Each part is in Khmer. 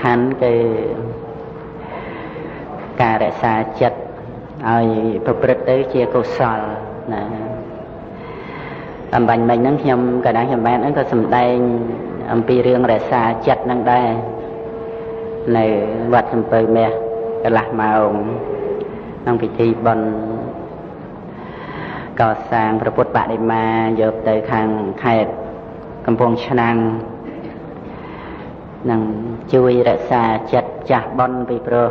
คัญคือการรักษาจิตឲ្យប្រព្រឹត្តទៅជាកុសលណាអំបញ្ញមិញហ្នឹងខ្ញុំកណ្ដាលខ្ញុំបានហ្នឹងក៏សម្ដែងអំពីរឿងរក្សាចិត្តហ្នឹងដែរនៅវត្តសំពៅមាសកន្លះម៉ោងក្នុងពិធីបុណ្យកសាងព្រះពុទ្ធបដិមាយកទៅខាងខេត្តកំពង់ឆ្នាំងនឹងជួយរក្សាចិត្តចាស់បុណ្យពីព្រោះ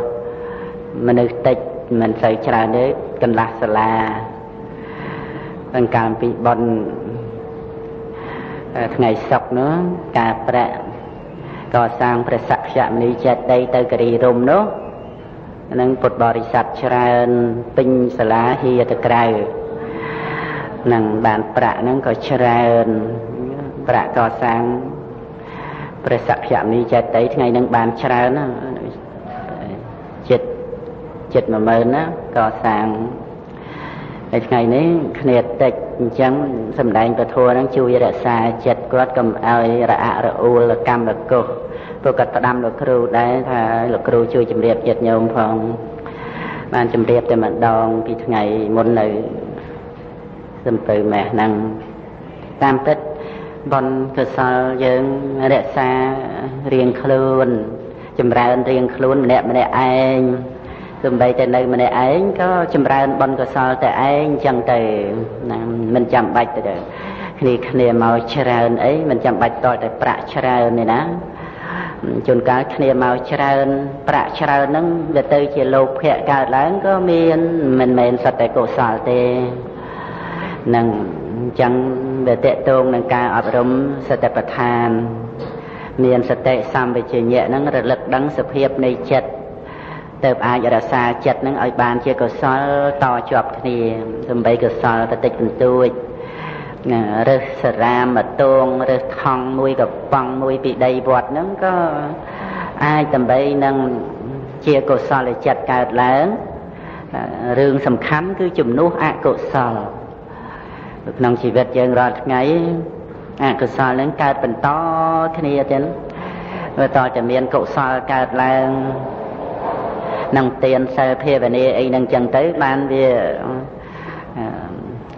មនុស្សតិចមិនសូវច្រើនទេកន្លះសាលាអង្គការពីបុណ្យថ្ងៃសុក្រនោះការប្រាក់កសាងព្រះសក្យមុនីចេតិយទៅគិរីរម្យនោះនឹងពុទ្ធបរិស័ទច្រើនពេញសាលាហ៊ីទៅក្រៅនឹងបានប្រាក់ហ្នឹងក៏ច្រើនប្រាក់កសាងព្រះសក្យមុនីចេតិយថ្ងៃហ្នឹងបានច្រើនណាចិត្ត10000ណាកសាងในថ្ងៃនេះគ្នាតិចអញ្ចឹងសម្ដែងពធហ្នឹងជួយរក្សាចិត្តគាត់កុំឲ្យរអាក់រអួលកម្មកុសព្រោះគាត់ផ្ដាំលោកគ្រូដែរថាលោកគ្រូជួយជម្រាបញាតិញោមផងបានជម្រាបតែម្ដងពីថ្ងៃមុននៅសំពៅម៉ែហ្នឹងតាមពិតបុណ្យកុសលយើងរក្សារៀងខ្លួនចម្រើនរៀងខ្លួនម្នាក់ឯងសំបីតែនៅម្នាក់ឯងក៏ចម្រើនបុណ្យកុសលតែឯងចឹងទៅណាមិនចាំបាច់ទៅគ្នាមកច្រើនអីមិនចាំបាច់តតែប្រាក់ច្រើនទេណាជួនកាលគ្នាមកច្រើនប្រាក់ច្រើនហ្នឹងវាទៅជាលោភៈកើតឡើងក៏មានមិនមែនសុទ្ធតែកុសលទេនឹងអញ្ចឹងវាតេតងនឹងការអប់រំសតិប្បដ្ឋានមានសតិសម្បជញ្ញៈហ្នឹងរលឹកដឹងសភាពនៃចិត្តទៅអាចរក្សាចិត្តនឹងឲ្យបានជាកុសលតជាប់គ្នាសំបីកុសលបន្តិចបន្តួចរើសសារាមតងរើសថង់មួយកប៉ង់មួយពីដីវត្តហ្នឹងក៏អាចដើម្បីនឹងជាកុសលចិត្តកើតឡើងរឿងសំខាន់គឺជំនួសអកុសលក្នុងជីវិតយើងរាល់ថ្ងៃអកុសលនឹងកើតបន្តគ្នាទៀតវាតតែមានកុសលកើតឡើងនឹងទានសិលភាវនាអីហ្នឹងចឹងទៅបានវា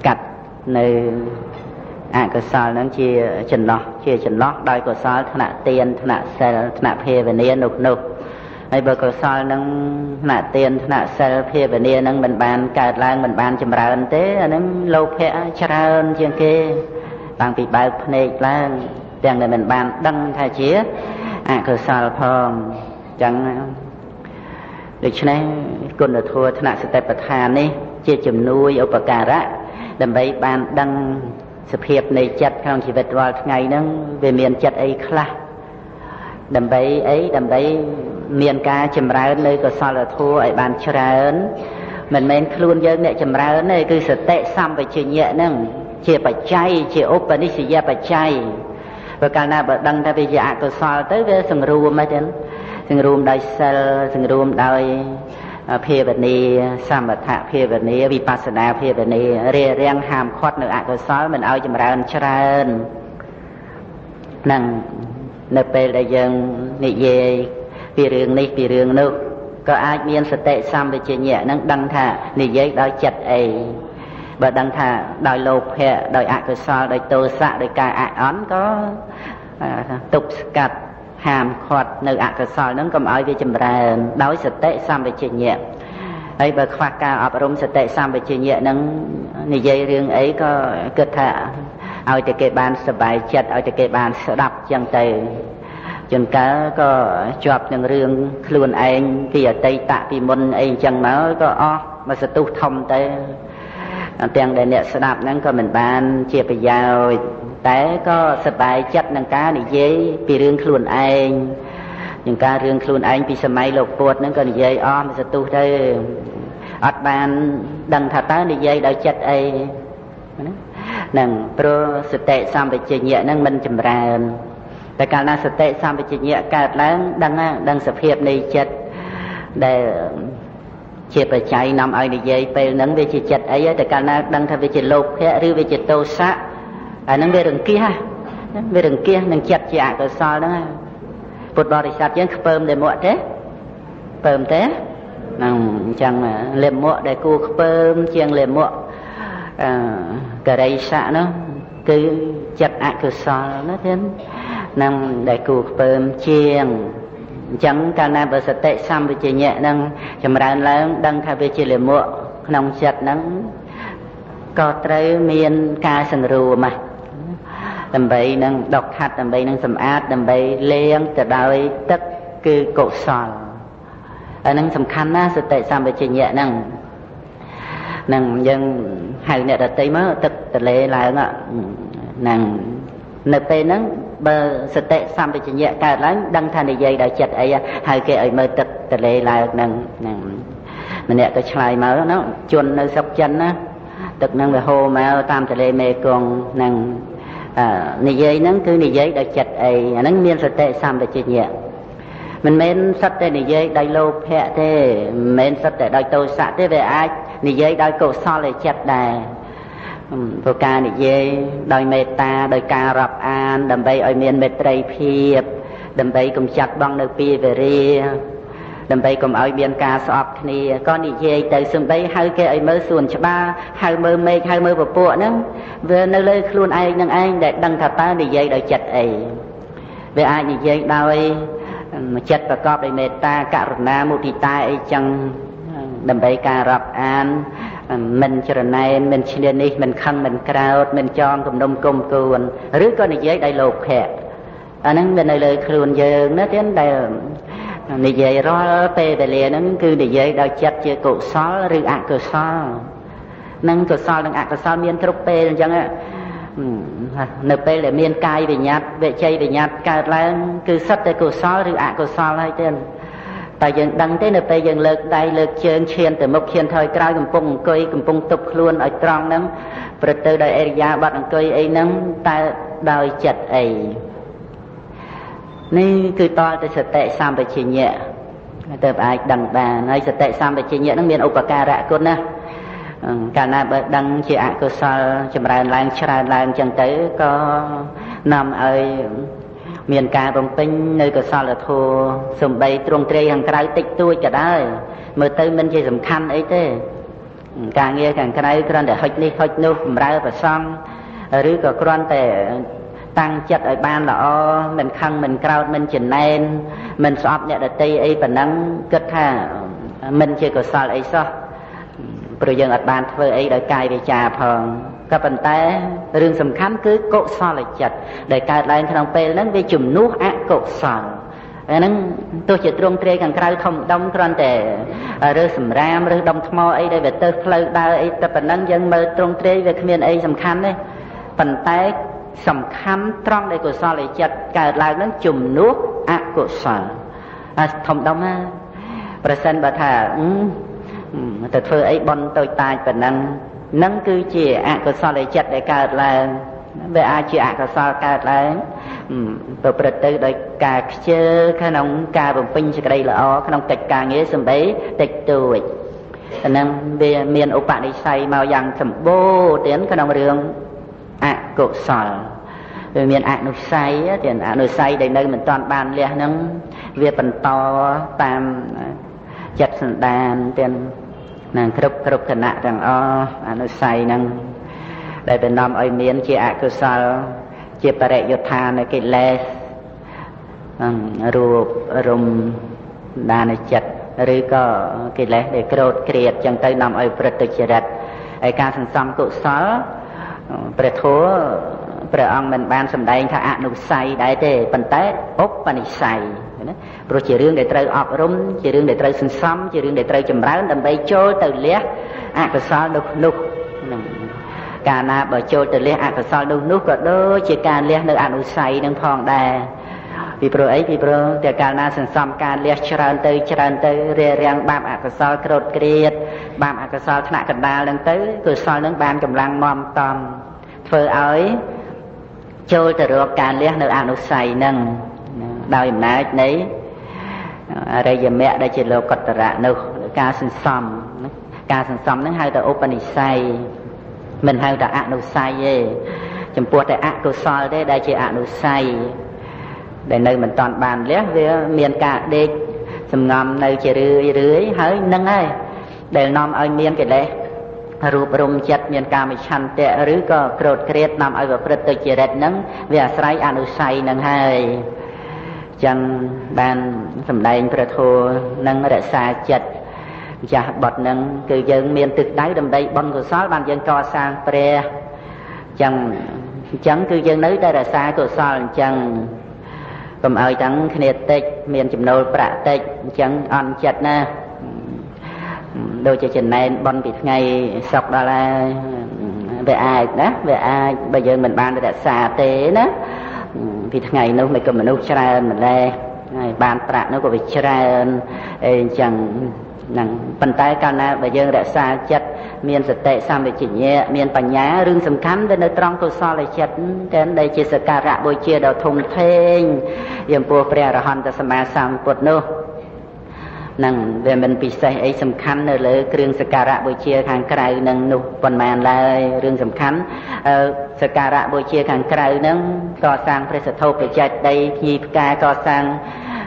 កាត់នៅអកុសលហ្នឹងជាចំណោះដោយកុសលថ្នាក់ទានថ្នាក់សិលថ្នាក់ភាវនានោះហើយបើកុសលហ្នឹងថ្នាក់ទានថ្នាក់សិលភាវនាហ្នឹងមិនបានកើតឡើងមិនបានចម្រើនទេអាហ្នឹងលោភៈច្រើនជាងគេតាំងពីបើកភ្នែកឡើងទាំងដែលមិនបានដឹងថាជាអកុសលផងចឹងដូច្នេះគុណធម៌ថ្នាក់សតិប្បដ្ឋាននេះជាជំនួយឧបការៈដើម្បីបានដឹងសភាពនៃចិត្តក្នុងជីវិតរាល់ថ្ងៃហ្នឹងវាមានចិត្តអីខ្លះដើម្បីអីដើម្បីមានការចម្រើននៅកុសលធម៌ឲ្យបានច្រើនមិនមែនខ្លួនយើងអ្នកចម្រើនទេគឺសតិសម្បជញ្ញៈហ្នឹងជាបច្ច័យជាឧបនិស្សយបច្ច័យបើកាលណាបើដឹងថាវាជាអកុសលទៅវាសង្រួមហ្នឹងទេសង្រួមដោយសិលសង្រួមដោយភាវនាសមថភាវនាវិបស្សនាភាវនារារាំងហាមឃាត់នៅអកុសលមិនឲ្យចម្រើនច្រើននឹងនៅពេលដែលយើងនិយាយពីរឿងនេះពីរឿងនោះក៏អាចមានសតិសម្បជញ្ញៈនឹងដឹងថានិយាយដោយចិត្តអីបើដឹងថាដោយលោភៈដោយអកុសលដោយទោសៈដោយការអអន់ក៏ទប់ស្កាត់ហាមឃាត់នៅអកុសលហ្នឹងកុំឲ្យវាចម្រើនដោយសតិសម្បជញ្ញៈហើយបើខ្វះការអប់រំសតិសម្បជញ្ញៈហ្នឹងនិយាយរឿងអីក៏គិតថាឲ្យតែគេបានសប្បាយចិត្តឲ្យតែគេបានស្ដាប់ចឹងទៅជួនកាលក៏ជាប់នឹងរឿងខ្លួនឯងពីអតីតពីមុនអីចឹងមកក៏អស់មកសទុះធំទៅទាំងដែលអ្នកស្ដាប់ហ្នឹងក៏មិនបានជាប្រយោជន៍តែក៏សប្បាយចិត្តនឹងការនិយាយពីរឿងខ្លួនឯងនឹងការរឿងខ្លួនឯងពីសម័យលោកពុទ្ធហ្នឹងក៏និយាយអស់មកសទុះទៅអត់បានដឹងថាតើនិយាយដោយចិត្តអីហ្នឹងព្រោះសតិសម្បជញ្ញៈហ្នឹងមិនចម្រើនតែកាលណាសតិសម្បជញ្ញៈកើតឡើងដឹងសភាពនៃចិត្តដែលជាបច្ច័យនាំឲ្យនិយាយពេលហ្នឹងវាជាចិត្តអីតែកាលណាដឹងថាវាជាលោភៈឬវាជាទោសៈអាហ្នឹងវារង្គៀសនឹងចិត្តជាអកុសលហ្នឹង ពុទ្ធបរិស័ទយើងខ្ពើមលាមកទេខ្ពើមទេហ្នឹងអញ្ចឹងលាមកដែលគួរខ្ពើមជាងលាមកករិស័កនោះគឺចិត្តអកុសលណាទេហ្នឹងដែលគួរខ្ពើមជាងអញ្ចឹងកាលណាបើសតិសម្បជញ្ញៈហ្នឹងចម្រើនឡើងដឹងថាវាជាលាមកក្នុងចិត្តហ្នឹងក៏ត្រូវមានការសង្រួមដើម្បីនឹងដកខាត់ដើម្បីនឹងសម្អាតដើម្បីលាងទៅដោយទឹកគឺកុសលអាហ្នឹងសំខាន់ណាស់សតិសម្បជញ្ញៈហ្នឹងនឹងយើងហៅអ្នកដតីមកទឹកទលេឡើងហ្នឹងនៅពេលហ្នឹងបើសតិសម្បជញ្ញៈកើតឡើងដឹងថានិយាយដោយចិត្តអីហើយគេឲ្យមើលទឹកទលេឡើងហ្នឹងម្នាក់ក៏ឆ្លើយមកហ្នឹងជន់នៅស្រុកចិនណាទឹកហ្នឹងវាហូរមកតាមទលេមេគង្គហ្នឹងនិយាយហ្នឹងគឺនិយាយដោយចិត្តអីអាហ្នឹងមានសតិសម្បជញ្ញៈមិនមែនសិតតែនិយាយដោយលោភៈទេមិនមែនសិតតែដោយទោសៈទេវាអាចនិយាយដោយកុសលចិត្តដែរព្រោះការនិយាយដោយមេត្តាដោយការរាប់អានដើម្បីឲ្យមានមេត្រីភាពដើម្បីកម្ចាត់បងនៅពីវេរាដើម្បីកុំឲ្យមានការស្អប់គ្នាក៏និយាយទៅសំដីហៅគេឲ្យមើលសួនច្បារហៅមើលមេឃហៅមើលពពួកហ្នឹងវានៅលើខ្លួនឯងនឹងឯងដែលដឹងថាតើនិយាយដោយចិត្តអីវាអាចនិយាយដោយចិត្តប្រកបដោយមេត្តាករុណាមុទិតាអីចឹងដើម្បីការរាប់អានមិនច្រណែនមិនឈ្លាននេះមិនខឹងមិនក្រោធមិនចងគំនុំគុំគួនឬក៏និយាយដោយលោភៈអាហ្នឹងវានៅលើខ្លួនយើងណាទៀតដែលនិយាយរាល់ពេលវេលាហ្នឹងគឺនិយាយដោយចិត្តជាកុសលឬអកុសលនឹងកុសលនិងអកុសលមានគ្រប់ពេលអញ្ចឹងនៅពេលដែលមានកាយវិញ្ញាតវិជ័យវិញ្ញាតកើតឡើងគឺសិតតែកុសលឬអកុសលហើយទៀតតែយើងដឹងទេនៅពេលយើងលើកដៃលើកជើងឈានទៅមុខឈានថយក្រោយកំពុងអង្គុយកំពុងទប់ខ្លួនឲ្យត្រង់ហ្នឹងប្រទៅដោយអរិយាបថអង្គុយអីហ្នឹងតែដោយចិត្តអីនេះគឺតលទៅសតិសម្បជញ្ញៈទៅអាចដឹងបានហើយសតិសម្បជញ្ញៈហ្នឹងមានឧបការៈគុណណាកាលណាបើដឹងជាអកុសលចម្រើនឡើងច្រើនឡើងចឹងទៅក៏នាំឲ្យមានការបំពេញនៅកុសលធម៌សំបីទ្រង់ទ្រាយខាងក្រៅតិចតួចក៏ដោយមើលទៅមិនជាសំខាន់អីទេការងារខាងក្រៅគ្រាន់តែហុចនេះហុចនោះបម្រើប្រសង់ឬក៏គ្រាន់តែតាំងចិត្តឲ្យបានល្អមិនខឹងមិនក្រោធមិនចំណែនមិនស្អប់អ្នកដទៃអីប៉ុណ្ណឹងគិតថាមិនជាកុសលអីសោះព្រោះយើងអត់បានធ្វើអីដោយកាយវាចាផងក៏ប៉ុន្តែរឿងសំខាន់គឺកុសលចិត្តដែលកើតឡើងក្នុងពេលហ្នឹងវាជំនួសអកុសលអាហ្នឹងទោះជាទ្រង់ទ្រាយខាងក្រៅធំដុំគ្រាន់តែរើសសម្រាមឬដុំថ្មអីដែលវាទៅផ្លូវដើរអីតែប៉ុណ្ណឹងយើងមើលទ្រង់ទ្រាយវាគ្មានអីសំខាន់ទេប៉ុន្តែសំខាន់ត្រង់ដែលកុសលចិត្តកើតឡើងហ្នឹងជំនួសអកុសលធំដុំណាប្រសិនបើថាទៅធ្វើអីបន់តូចតាចប៉ុណ្ណឹងនឹងគឺជាអកុសលចិត្តដែលកើតឡើងវាអាចជាអកុសលកើតឡើងប្រព្រឹត្តទៅដោយការខ្ជិលក្នុងការបំពេញសេចក្តីល្អក្នុងកិច្ចការងារសំបីតិចតួចអានឹងវាមានឧបនិស្ស័យមកយ៉ាងសម្បូរទៀតក្នុងរឿងអកុសលវាមានអនុស្ស័យទៀតអនុស្ស័យដែលនៅមិនទាន់បានលះហ្នឹងវាបន្តតាមចិត្តសន្តានទៀតនឹងគ្រប់គណៈទាំងអស់អនុស្ស័យហ្នឹងដែលបំណំឲ្យមានជាអកុសលជាបរិយុទ្ធានកិលេសរូបរំដានចិត្តឬក៏កិលេសដែលក្រោធក្រៀតចឹងទៅនាំឲ្យប្រព្រឹត្តទុច្ចរិតហើយការសន្សំកុសលព្រះធម៌ព្រះអង្គមិនបានសម្ដែងថាអនុស្ស័យដែរទេប៉ុន្តែឧបនិស្ស័យណាព្រោះជារឿងដែលត្រូវអប់រំជារឿងដែលត្រូវសន្សំជារឿងដែលត្រូវចម្រើនដើម្បីចូលទៅលះអកុសលនោះកាលណាបើចូលទៅលះអកុសលនោះក៏ដូចជាការលះនៅអនុស្ស័យនឹងផងដែរពីព្រោះអីពីព្រោះតែកាលណាសន្សំការលះច្រើនទៅរារាំងបាបអកុសលក្រោធក្រៀតបាបអកុសលថ្នាក់កណ្ដាលនឹងទៅកុសលនឹងបានកម្លាំងមមតំធ្វើឲ្យចូលទៅរកការលះនៅអនុស្ស័យនឹងដោយអំណាចនៃអរិយមគ្គដែលជាលោកុត្តរៈនោះការសន្សំហ្នឹងហៅថាឧបនិស្ស័យមិនហៅថាអនុស្ស័យទេចំពោះតែអកុសលទេដែលជាអនុស្ស័យ ដែលនៅមិនតាន់បានលះវាមានការដេកសំងំនៅជារឿយហើយនឹងហើយដែលនាំឲ្យមានកិលេសរូបរមចិត្តមានកាមឆន្ទៈឬក៏ក្រោតក្រៀតនាំឲ្យប្រព្រឹត្តទុច្ចរិតហ្នឹងវាអាស្រ័យអនុស័យហ្នឹងហើយចឹងបានសម្ដែងព្រះធម៌នឹងរក្សាចិត្តចាស់បត់ហ្នឹងគឺយើងមានទឹកដៅដើម្បីបុណ្យកុសលបានយើងកសាងព្រះចឹងអញ្ចឹងគឺយើងនៅតែរក្សាកុសលអញ្ចឹងកុំឲ្យទាំងគ្នាតិចមានចំណូលប្រាក់តិចអញ្ចឹងអន់ចិត្តណាដូចជាចំណែនបន់ពីថ្ងៃសុកដល់ហើយវាអាចណាវាអាចបើយើងមិនបានរក្សាទេណាពីថ្ងៃនោះមិនក៏មនុស្សច្រើនម្លេះហើយបានប្រាក់នោះក៏វាច្រើនអីអញ្ចឹងហ្នឹងប៉ុន្តែកាលណាបើយើងរក្សាចិត្តមានសតិសម្បជញ្ញៈមានបញ្ញារឿងសំខាន់ដែលនៅត្រង់កុសលចិត្តតែដែលជាសក្ការៈបូជាដ៏ធំធេងចំពោះព្រះអរហន្តសម្មាសម្ពុទ្ធនោះនឹងវាមិនពិសេសអីសំខាន់នៅលើគ្រឿងសក្ការៈបូជាខាងក្រៅនឹងនោះប៉ុន្មានឡើយរឿងសំខាន់សក្ការៈបូជាខាងក្រៅនឹងកសាងព្រះសទ្ធោបច្ច័យដីភ្ញីផ្កាកសាង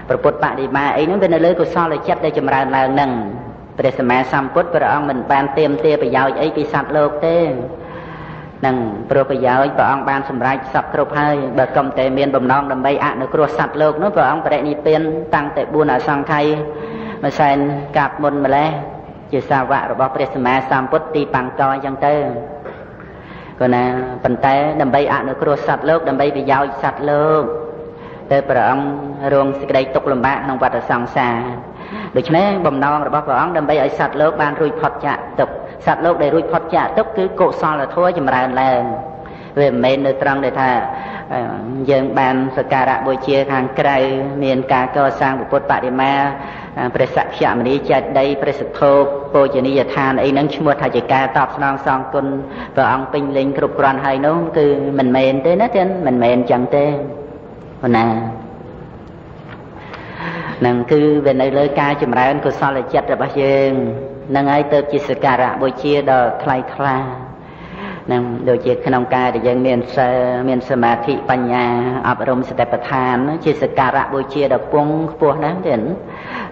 ព្រះពុទ្ធបដិមាអីហ្នឹងវានៅលើកុសលចិត្តដែលចម្រើនឡើងហ្នឹងព្រះសម្មាសម្ពុទ្ធព្រះអង្គមិនបានទាមទារប្រយោជន៍អីពីសត្វលោកទេនឹងព្រោះប្រយោជន៍ព្រះអង្គបានសម្រេចសពគ្រប់ហើយបើកុំតែមានបំណងដើម្បីអនុគ្រោះសត្វលោកនោះព្រះអង្គបរិនិព្វានតាំងតែ4អសង្ខ័យមួយសែនកាប់មុនម្លេះជាសាវករបស់ព្រះសម្មាសម្ពុទ្ធទីបង្កអញ្ចឹងទៅក៏ណាប៉ុន្តែដើម្បីអនុគ្រោះសត្វលោកដើម្បីប្រយោជន៍សត្វលោកទៅព្រះអង្គរងសេចក្តីទុក្ខលំបាកក្នុងវដ្តសង្សារដូច្នេះបំណងរបស់ព្រះអង្គដើម្បីឲ្យសត្វលោកបានរួចផុតចាកទុក្ខសត្វលោកដែលរួចផុតចាកទុក្ខគឺកុសលធម៌ចម្រើនឡើងវាមិនមែននៅត្រង់ដែលថាយើងបានសក្ការៈបូជាខាងក្រៅមានការកសាងពុទ្ធបដិមាព្រះសក្យមុនីចេតិយព្រះសទ្ធោបូជនីយដ្ឋានអីហ្នឹងឈ្មោះថាជាការតបស្នងសងគុណព្រះអង្គពេញលេញគ្រប់គ្រាន់ហើយនោះគឺមិនមែនទេណាទេមិនមែនចឹងទេប៉ុណ្ណានឹងគឺវានៅលើការចម្រើនកុសលចិត្តរបស់យើងនឹងហើយទៅជាសក្ការៈបូជាដ៏ថ្លៃថ្លានឹងដូចជាក្នុងការដែលយើងមានសិលមានសមាធិបញ្ញាអប់រំសតិប្បដ្ឋានជាសក្ការៈបូជាដ៏ពងខ្ពស់ណាស់ទៀត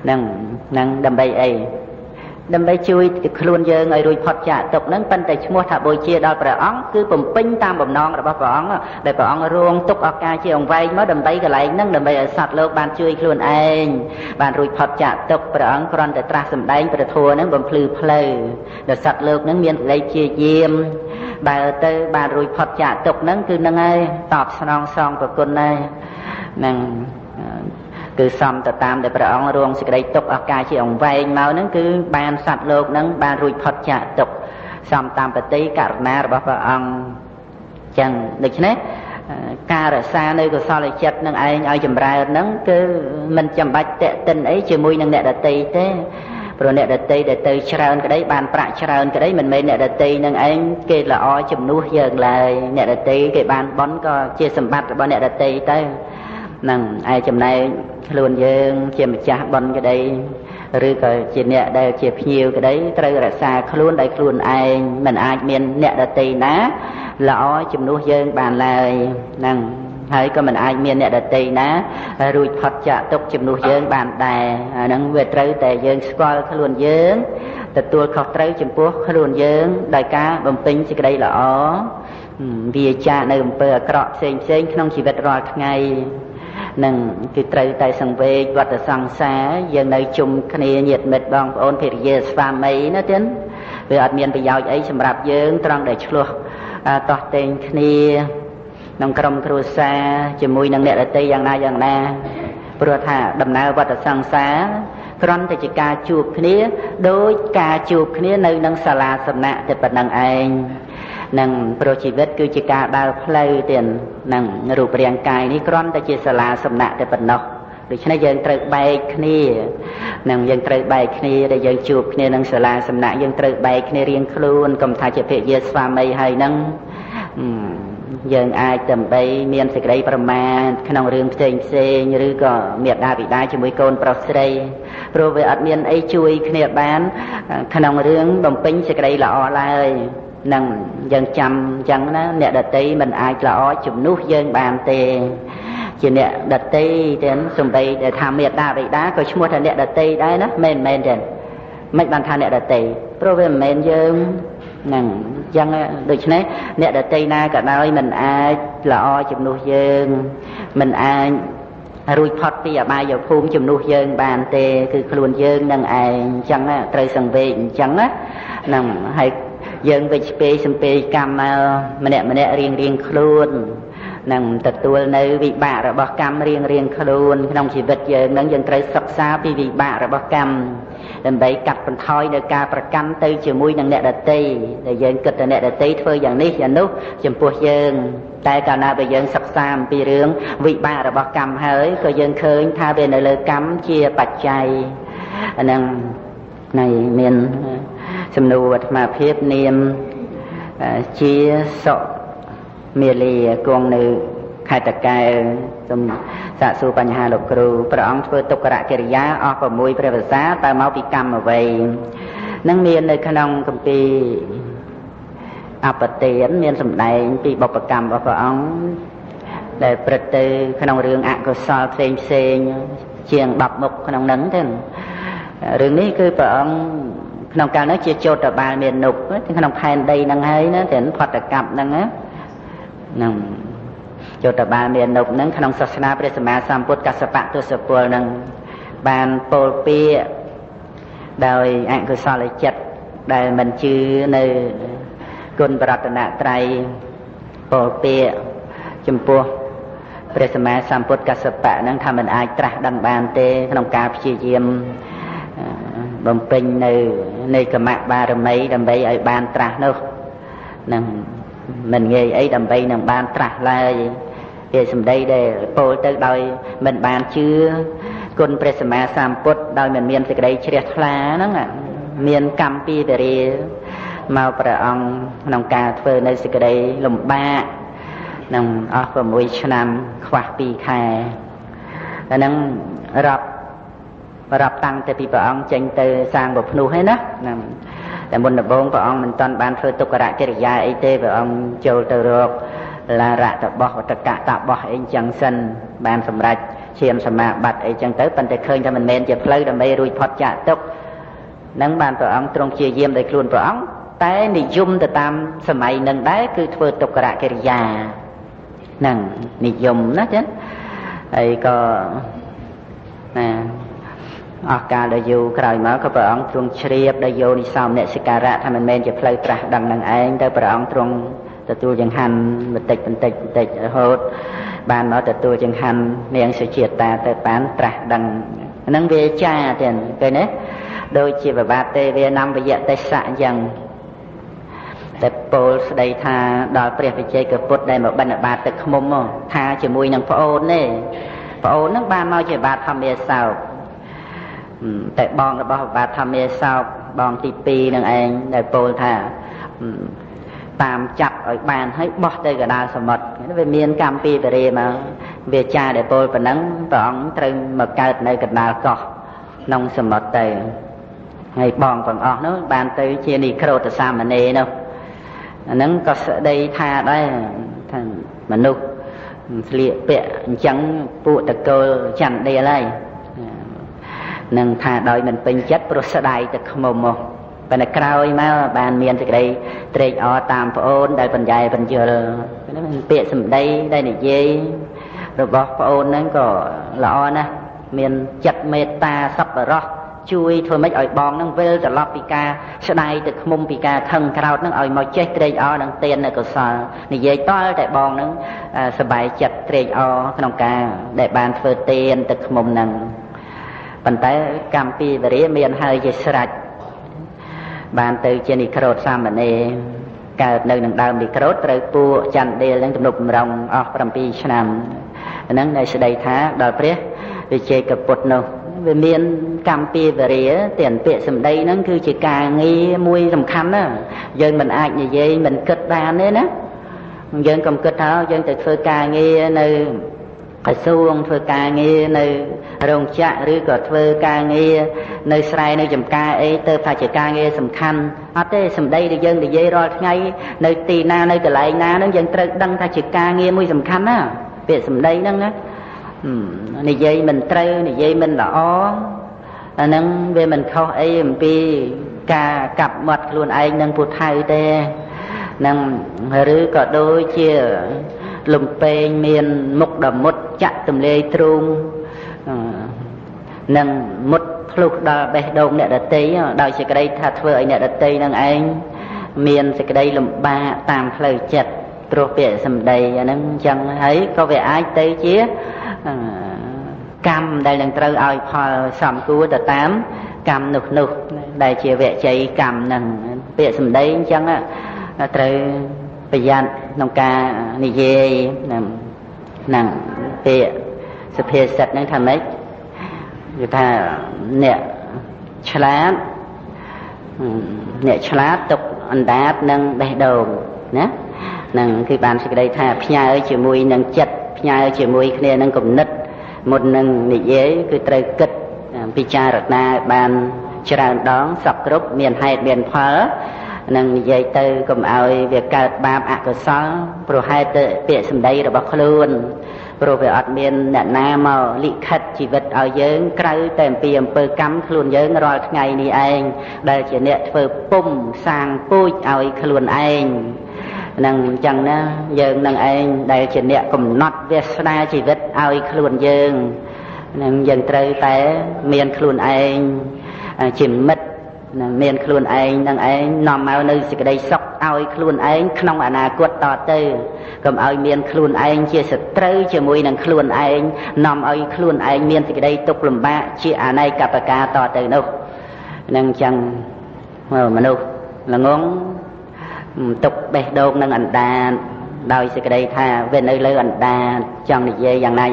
នឹងដើម្បីអីដើម្បីជួយខ្លួនយើងឲ្យរួចផុតចាកទុក្ខហ្នឹងប៉ុន្តែឈ្មោះថាបូជាដល់ព្រះអង្គគឺបំពេញតាមបំណងរបស់ព្រះអង្គដែលព្រះអង្គរងទុក្ខឱកាសជាអង្វែងមកដើម្បីកន្លែងហ្នឹងដើម្បីឲ្យសត្វលោកបានជួយខ្លួនឯងបានរួចផុតចាកទុក្ខព្រះអង្គគ្រាន់តែត្រាស់សម្ដែងព្រះធម៌ហ្នឹងបំភ្លឺផ្លូវដល់សត្វលោកហ្នឹងមានសេចក្តីជាយាមបើទៅបានរួចផុតចាកទុក្ខហ្នឹងគឺហ្នឹងហើយតបស្នងសងប្រគុណហើយហ្នឹងគឺសំទៅតាមដែលព្រះអង្គរងសេចក្តីទុក្ខឱកាសជាអង្វែងមកហ្នឹងគឺបានសត្វលោកហ្នឹងបានរួចផុតចាកទុក្ខសំតាមបតិករណារបស់ព្រះអង្គចឹងដូច្នេះការរក្សានៅកុសលចិត្តនឹងឯងឲ្យចម្រើនហ្នឹងគឺមិនចាំបាច់តេតិនអីជាមួយនឹងអ្នកដទៃទេព្រោះអ្នកដទៃដែលទៅច្រើនក្តីបានប្រាក់ច្រើនក្តីមិនមែនអ្នកដទៃនឹងឯងគេល្អជំនួសយើងឡើយអ្នកដទៃគេបានបន់ក៏ជាសម្បត្តិរបស់អ្នកដទៃទៅនឹងឯចំណែកខ្លួនយើងជាម្ចាស់បុណ្យក្តីឬក៏ជាអ្នកដែលជាភ្ញៀវក្តីត្រូវរក្សាខ្លួនដោយខ្លួនឯងមិនអាចមានអ្នកដទៃណាល្អជំនួសយើងបានឡើយហ្នឹងហើយក៏មិនអាចមានអ្នកដទៃណារួចផុតចាកទុក្ខជំនួសយើងបានដែរអាហ្នឹងវាត្រូវតែយើងស្គាល់ខ្លួនយើងទទួលខុសត្រូវចំពោះខ្លួនយើងដោយការបំពេញសេចក្តីល្អវាចាកនៅអំពើអាក្រក់ផ្សេងក្នុងជីវិតរាល់ថ្ងៃនឹងគឺត្រូវតែសង្វេគវត្តសង្សារយើងនៅជុំគ្នាញាតិមិត្តបងប្អូនភរិយាស្វាមីណាទៀតវាអត់មានប្រយោជន៍អីសម្រាប់យើងត្រង់ដែលឆ្លោះតោះតេងគ្នាក្នុងក្រុមគ្រួសារជាមួយនឹងអ្នកដទៃយ៉ាងណាព្រោះថាដំណើរវត្តសង្សារគ្រាន់តែជាការជួបគ្នាដោយការជួបគ្នានៅនឹងសាលាសំណាក់តែប៉ុណ្្នឹងឯងនឹងព្រោះជីវិតគឺជាការដើរផ្លូវទៀតនឹងរូបរាងកាយនេះគ្រាន់តែជាសាលាសំណាក់តែប៉ុណ្ណោះដូច្នេះយើងត្រូវបែកគ្នានឹងយើងត្រូវបែកគ្នាដែលយើងជួបគ្នានឹងសាលាសំណាក់យើងត្រូវបែកគ្នារៀងខ្លួនកុំថាជាភរិយាស្វាមីហើយនឹងយើងអាចដើម្បីមានសេចក្តីប្រមាទក្នុងរឿងផ្សេងឬក៏មេត្តាបិតាជាមួយកូនប្រុសស្រីព្រោះវាអត់មានអីជួយគ្នាបានក្នុងរឿងបំពេញសេចក្តីល្អឡើយនឹងយើងចាំអញ្ចឹងណាអ្នកដទៃមិនអាចល្អជំនួសយើងបានទេ ជាអ្នកដតីទាំងសំបីដែលថាមេត្តាបិតាក៏ឈ្មោះថាអ្នកដតីដែរណាមិនទេមិនបានថាអ្នកដតីព្រោះវាមិនមែនយើងហ្នឹងអញ្ចឹងដូច្នេះអ្នកដតីណាក៏ដោយមិនអាចល្អជំនួសយើងមិនអាចរួចផុតពីអបាយភូមិជំនួសយើងបានទេគឺខ្លួនយើងនឹងឯងអញ្ចឹងត្រូវសង្វេគអញ្ចឹងណាហ្នឹងហើយយើងវិជ្ជពេសំពេកម្មម្នាក់រៀងខ្លួននឹងទទួលនៅវិបាករបស់កម្មរៀងខ្លួនក្នុងជីវិតយើងនឹងយើងត្រូវសិក្សាពីវិបាករបស់កម្មដើម្បីកាត់បន្ថយនៅការប្រកាន់ទៅជាមួយនឹងអ្នកដទៃដែលយើងគិតថាអ្នកដទៃធ្វើយ៉ាងនេះយ៉ាងនោះចំពោះយើងតែកាលណាបើយើងសិក្សាអំពីរឿងវិបាករបស់កម្មហើយក៏យើងឃើញថាវានៅលើកម្មជាបច្ច័យអានឹងនៃមានសំណួរអាត្មាភាពនាមជាសុមាលាគង់នៅខេត្តតាកែវសូមសាកសួរបញ្ហាលោកគ្រូព្រះអង្គធ្វើទុក្ករកិរិយាអស់6ព្រះវស្សាតើមកពីកម្មអ្វីនឹងមាននៅក្នុងគម្ពីរអបទានមានសម្ដែងពីបុព្វកម្មរបស់ព្រះអង្គដែលព្រឹត្តទៅក្នុងរឿងអកុសលផ្សេងជាង10មុខក្នុងហ្នឹងទេរឿងនេះគឺព្រះអង្គក្នុងកាលនោះជាចោតបាលមាននុកក្នុងផែនដីហ្នឹងហើយណាទាំងផតកັບហ្នឹងហ្នឹងចោតបាលមាននុកហ្នឹងក្នុងសាសនាព្រះសម្មាសម្ពុទ្ធកស្សបៈទស្សពលហ្នឹងបានពោលពាក្យដោយអកុសលចិត្តដែលមិនជឿនៅគុណបរតនត្រ័យពោលពាក្យចំពោះព្រះសម្មាសម្ពុទ្ធកស្សបៈហ្នឹងថាមិនអាចត្រាស់ដឹងបានទេក្នុងការព្យាយាមបំពេញនៅនៃកម្មបារមីដើម្បីឲ្យបានត្រាស់នោះនឹងមិនងាយអីដើម្បីនឹងបានត្រាស់ឡើយវាសម្ដីដែលពោលទៅដោយមិនបានជឿគុណព្រះសម្មាសម្ពុទ្ធដោយមិនមានសេចក្តីជ្រះថ្លាហ្នឹងមានកម្មពីតរាមកព្រះអង្គក្នុងការធ្វើនៅសេចក្តីលំបាកនឹងអស់6ឆ្នាំខ្វះ2ខែអាហ្នឹងរាប់តាំងតែពីព្រះអង្គចេញទៅសាងបភ្នោះហើយណាតែមុនដំបូងព្រះអង្គមិនទាន់បានធ្វើទុក្ករកិរិយាអីទេព្រះអង្គចូលទៅរកឡារៈតបោះវតកៈតបោះអីចឹងសិនបានសម្រេចឈាមសមាបត្តិអីចឹងទៅប៉ុន្តែឃើញថាមិនមែនជាផ្លូវដើម្បីរួចផុតចាកទុក្ខនឹងបានព្រះអង្គទ្រង់ព្យាយាមដោយខ្លួនព្រះអង្គតែនិយមទៅតាមសម័យនឹងដែរគឺធ្វើទុក្ករកិរិយាហ្នឹងនិយមណាចឹងហើយក៏ណាអស់កាលដែលយូរក្រោយមកក៏ព្រះអង្គទ្រង់ជ្រាបដោយយោនិសោមនសិការៈថាមិនមែនជាផ្លូវត្រាស់ដឹងនឹងឯងទៅព្រះអង្គទ្រង់ទទួលចង្ហាន់បន្តិចរហូតបានមកទទួលចង្ហាន់នាងសុជាតាទៅបានត្រាស់ដឹងហ្នឹងវាចាទៀតឃើញទេដូចជាបបាទទេវានំវយៈទេសៈអញ្ចឹងតែពោលស្ដីថាដល់ព្រះវិជ័យកពុទ្ធដែលមកបិណ្ឌបាតទឹកឃ្មុំថាជាមួយនឹងប្អូនទេប្អូនហ្នឹងបានមកជាបាទធម្មាសោកតែបងរបស់បាទធម្មាសោកបងទី2នឹងឯងដែលពោលថាតាមចាប់ឲ្យបានហើយបោះទៅកណ្ដាលសមុទ្រវាមានកម្មពីបរិយាមកវាចាដែលពោលប៉ុណ្ណឹងព្រះអង្គត្រូវមកកើតនៅកណ្ដាលកោះក្នុងសមុទ្រទៅហើយបងទាំងអស់នោះបានទៅជានិក្រូតសាមណេរនោះអាហ្នឹងក៏ស្ដីថាដែរថាមនុស្សស្លៀកពាក់អញ្ចឹងពួកតកូលចន្ទដៀលហើយនឹងថាដោយមិនពេញចិត្តព្រោះស្ដាយទឹកខ្មុំមកប៉ុន្តែក្រោយមកបានមានសេចក្តីត្រេកអរតាមប្អូនដែលបញ្ញែបញ្យលពាក្យសម្ដីដែលនិយាយរបស់ប្អូនហ្នឹងក៏ល្អណាស់មានចិត្តមេត្តាសប្បុរសជួយធ្វើម៉េចឲ្យបងហ្នឹងវិលត្រឡប់ពីការស្ដាយទឹកខ្មុំពីការខឹងក្រោធហ្នឹងឲ្យមកចេះត្រេកអរនឹងទាននៅកុសលនិយាយតល់តែបងហ្នឹងសប្បាយចិត្តត្រេកអរក្នុងការដែលបានធ្វើទានទឹកខ្មុំហ្នឹងប៉ុន្តែកម្មពីវរិយមានហើយជាស្រេចបានទៅជានិក្រូតសាមណេរកើតនៅនឹងដើមនិក្រូតត្រូវពួកចន្ទដៀលនឹងទំនុកបំរុងអស់7ឆ្នាំហ្នឹងដែលស្ដីថាដល់ព្រះវិជ័យកពុទ្ធនោះវាមានកម្មពីវរិយទាំងពាក្យសម្ដីហ្នឹងគឺជាការងារមួយសំខាន់ណាយើងមិនអាចនិយាយមិនគិតបានទេណាយើងកុំគិតថាយើងទៅធ្វើការងារនៅក្រសួងធ្វើការងារនៅរោងចក្រឬក៏ធ្វើការងារនៅស្រែនៅចំការអីទៅថាជាការងារសំខាន់អត់ទេសម្ដីដែលយើងនិយាយរាល់ថ្ងៃនៅទីណានៅកន្លែងណាហ្នឹងយើងត្រូវដឹងថាជាការងារមួយសំខាន់ណាពាក្យសម្ដីហ្នឹងណា និយាយមិនត្រូវនិយាយមិនល្អអាហ្នឹងវាមិនខុសអីអំពីការកាប់មាត់ខ្លួនឯងនឹងពុទ្ធៅទេនឹងឬក៏ដូចជាលំពេងមានមុខដ៏មុតចាក់ទម្លាយទ្រូងនឹងមុតធ្លុះដល់បេះដូងអ្នកដតីដោយសេចក្តីថាធ្វើឲ្យអ្នកដតីនឹងឯងមានសេចក្តីលំបាកតាមផ្លូវចិត្តព្រោះពាក្យសម្ដីអាហ្នឹងអញ្ចឹងហើយក៏វាអាចទៅជាកម្មដែលនឹងត្រូវឲ្យផលសំគួរទៅតាមកម្មនោះដែលជាវជ័យកម្មហ្នឹងពាក្យសម្ដីអញ្ចឹងត្រូវប្រយ័ត្នក្នុងការនិយាយហ្នឹងពាក្យសុភាសិតហ្នឹងថាម៉េចគឺថាអ្នកឆ្លាតទុកអណ្ដាតនិងបេះដូងណានឹងគឺបានសេចក្តីថាផ្ញើជាមួយនឹងចិត្តផ្ញើជាមួយគ្នានឹងគំនិតមុននឹងនិយាយគឺត្រូវគិតពិចារណាបានច្រើនដងសពគ្រប់មានហេតុមានផលនឹងនិយាយទៅកុំឲ្យវាកើតបាបអកុសលព្រោះហេតុទៅពាក្យសម្ដីរបស់ខ្លួនព្រោះវាអត់មានអ្នកណាមកលិខិតជីវិតឲ្យយើងក្រៅតែអំពីអំពើកម្មខ្លួនយើងរាល់ថ្ងៃនេះឯងដែលជាអ្នកធ្វើពុំសាងពូជឲ្យខ្លួនឯងនឹងអញ្ចឹងណាយើងនឹងឯងដែលជាអ្នកកំណត់វាសនាជីវិតឲ្យខ្លួនយើងនឹងយើងត្រូវតែមានខ្លួនឯងជាមិត្តមានខ្លួនឯងនឹងឯងនាំមកនៅសេចក្តីសុខឲ្យខ្លួនឯងក្នុងអនាគតតទៅកុំឲ្យមានខ្លួនឯងជាសត្រូវជាមួយនឹងខ្លួនឯងនាំឲ្យខ្លួនឯងមានសេចក្តីទុក្ខលំបាកជាអនេកបការតទៅនោះនឹងអញ្ចឹងមនុស្សល្ងងទុកបេះដូងនឹងអណ្ដាតដោយសេចក្តីថាវានៅលើអណ្ដាតចង់និយាយយ៉ាងណា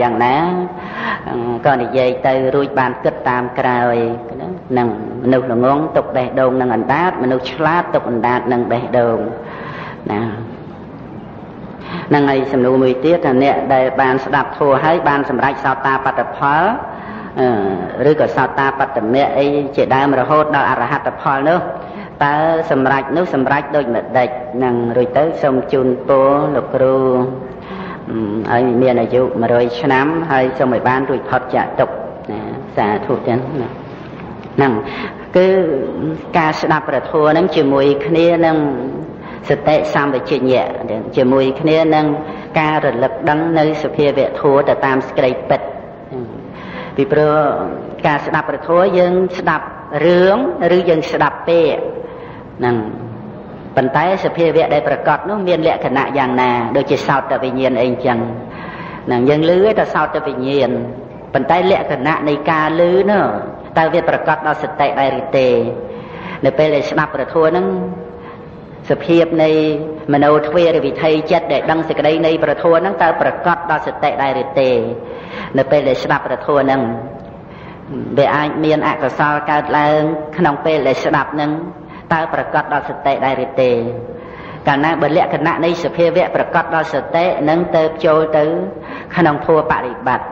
ក៏និយាយទៅរួចបានគិតតាមក្រោយនឹងមនុស្សល្ងងទុកបេះដូងនឹងអណ្ដាតមនុស្សឆ្លាតទុកអណ្ដាតនឹងបេះដូងណានឹងហើយសំណួរមួយទៀតថាអ្នកដែលបានស្ដាប់ធម៌ហើយបានសម្រេចសោតាបត្តផលឬក៏សោតាបត្តមៈអីជាដើមរហូតដល់អរហត្តផលនោះតើសម្រេចនោះសម្រេចដូចម្ដេចនឹងរួចទៅសូមជូនពរលោកគ្រូឲ្យមានអាយុ100ឆ្នាំហើយសូមឲ្យបានរួចផុតចាកទុក្ខណាសាធុទាំងហ្នឹងគឺការស្ដាប់ព្រះធម៌ហ្នឹងជាមួយគ្នានឹងសតិសម្បជញ្ញៈជាមួយគ្នានឹងការរលឹកដឹងនៅសភាវៈធម៌ទៅតាមសេចក្តីពិតពីព្រោះការស្ដាប់ព្រះធម៌យើងស្ដាប់រឿងឬយើងស្ដាប់ពាក្យហ្នឹងប៉ុន្តែសភាវៈដែលប្រកបនោះមានលក្ខណៈយ៉ាងណាដូចជាសោតវិញ្ញាណអីអញ្ចឹងហ្នឹងយើងឮតែសោតវិញ្ញាណប៉ុន្តែលក្ខណៈនៃការឮនោះតើវាប្រកបដោយសតិដែរឬទេនៅពេលដែលស្ដាប់ព្រះធម៌ហ្នឹងសភាពនៃមโนទ្វារវិធ័យចិត្តដែលដឹងសេចក្តីនៃព្រះធម៌ហ្នឹងតើប្រកបដោយសតិដែរឬទេនៅពេលដែលស្ដាប់ព្រះធម៌ហ្នឹងវាអាចមានអកុសលកើតឡើងក្នុងពេលដែលស្ដាប់ហ្នឹងតើប្រកបដោយសតិដែរឬទេកាលណាបើលក្ខណៈនៃសភាវៈប្រកបដោយសតិនឹងទៅចូលទៅក្នុងធម៌បរិបត្តិ